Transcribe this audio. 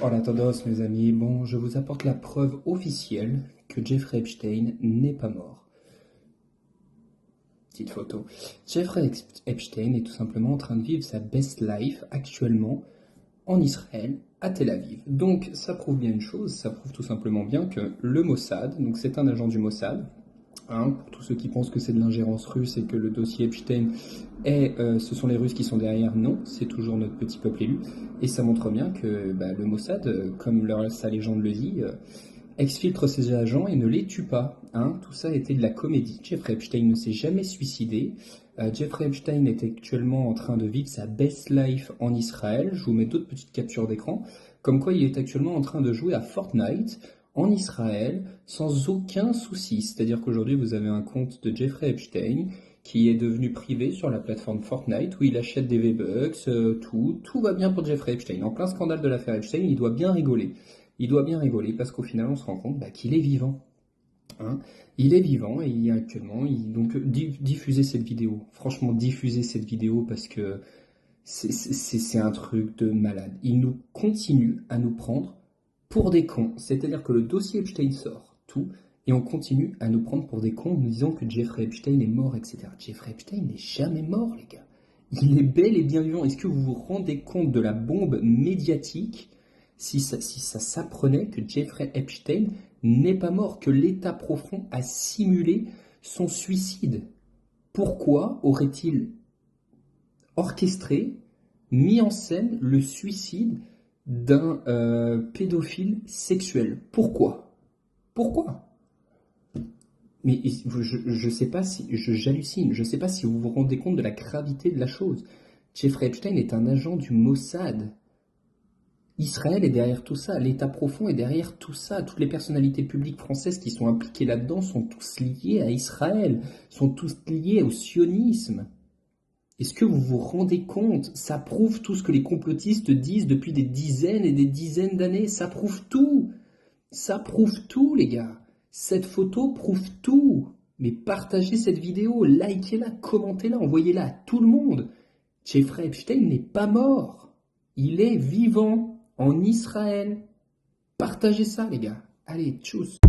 Hola a todos, mes amis. Bon, je vous apporte la preuve officielle que Jeffrey Epstein n'est pas mort. Petite photo. Jeffrey Epstein est tout simplement en train de vivre sa best life actuellement en Israël, à Tel Aviv. Donc, ça prouve bien une chose, ça prouve tout simplement bien que le Mossad, donc c'est un agent du Mossad, hein, pour tous ceux qui pensent que c'est de l'ingérence russe et que le dossier Epstein ce sont les Russes qui sont derrière, non, c'est toujours notre petit peuple élu. Et ça montre bien que le Mossad, comme sa légende le dit, exfiltre ses agents et ne les tue pas. Hein. Tout ça était de la comédie. Jeffrey Epstein ne s'est jamais suicidé. Jeffrey Epstein est actuellement en train de vivre sa best life en Israël. Je vous mets d'autres petites captures d'écran. Comme quoi il est actuellement en train de jouer à Fortnite en Israël sans aucun souci. C'est-à-dire qu'aujourd'hui vous avez un compte de Jeffrey Epstein qui est devenu privé sur la plateforme Fortnite où il achète des V-Bucks, tout va bien pour Jeffrey Epstein. En plein scandale de l'affaire Epstein, il doit bien rigoler. Il doit bien rigoler parce qu'au final, on se rend compte qu'il est vivant. Hein. Il est vivant et il y a actuellement. Donc, diffusez cette vidéo. Franchement, diffusez cette vidéo parce que c'est un truc de malade. Il nous continue à nous prendre pour des cons. C'est-à-dire que le dossier Epstein sort, tout, et on continue à nous prendre pour des cons en nous disant que Jeffrey Epstein est mort, etc. Jeffrey Epstein n'est jamais mort, les gars. Il est bel et bien vivant. Est-ce que vous vous rendez compte de la bombe médiatique si ça s'apprenait que Jeffrey Epstein n'est pas mort, que l'État profond a simulé son suicide? Pourquoi aurait-il orchestré, mis en scène le suicide d'un pédophile sexuel? Pourquoi? Pourquoi? Mais je sais pas si j'hallucine. Je sais pas si vous vous rendez compte de la gravité de la chose. Jeffrey Epstein est un agent du Mossad. Israël est derrière tout ça, l'État profond est derrière tout ça. Toutes les personnalités publiques françaises qui sont impliquées là-dedans sont tous liés à Israël, sont tous liés au sionisme. Est-ce que vous vous rendez compte? Ça prouve tout ce que les complotistes disent depuis des dizaines et des dizaines d'années. Ça prouve tout. Ça prouve tout, les gars. Cette photo prouve tout. Mais partagez cette vidéo, likez-la, commentez-la, envoyez-la à tout le monde. Jeffrey Epstein n'est pas mort. Il est vivant en Israël. Partagez ça, les gars. Allez, tchuss.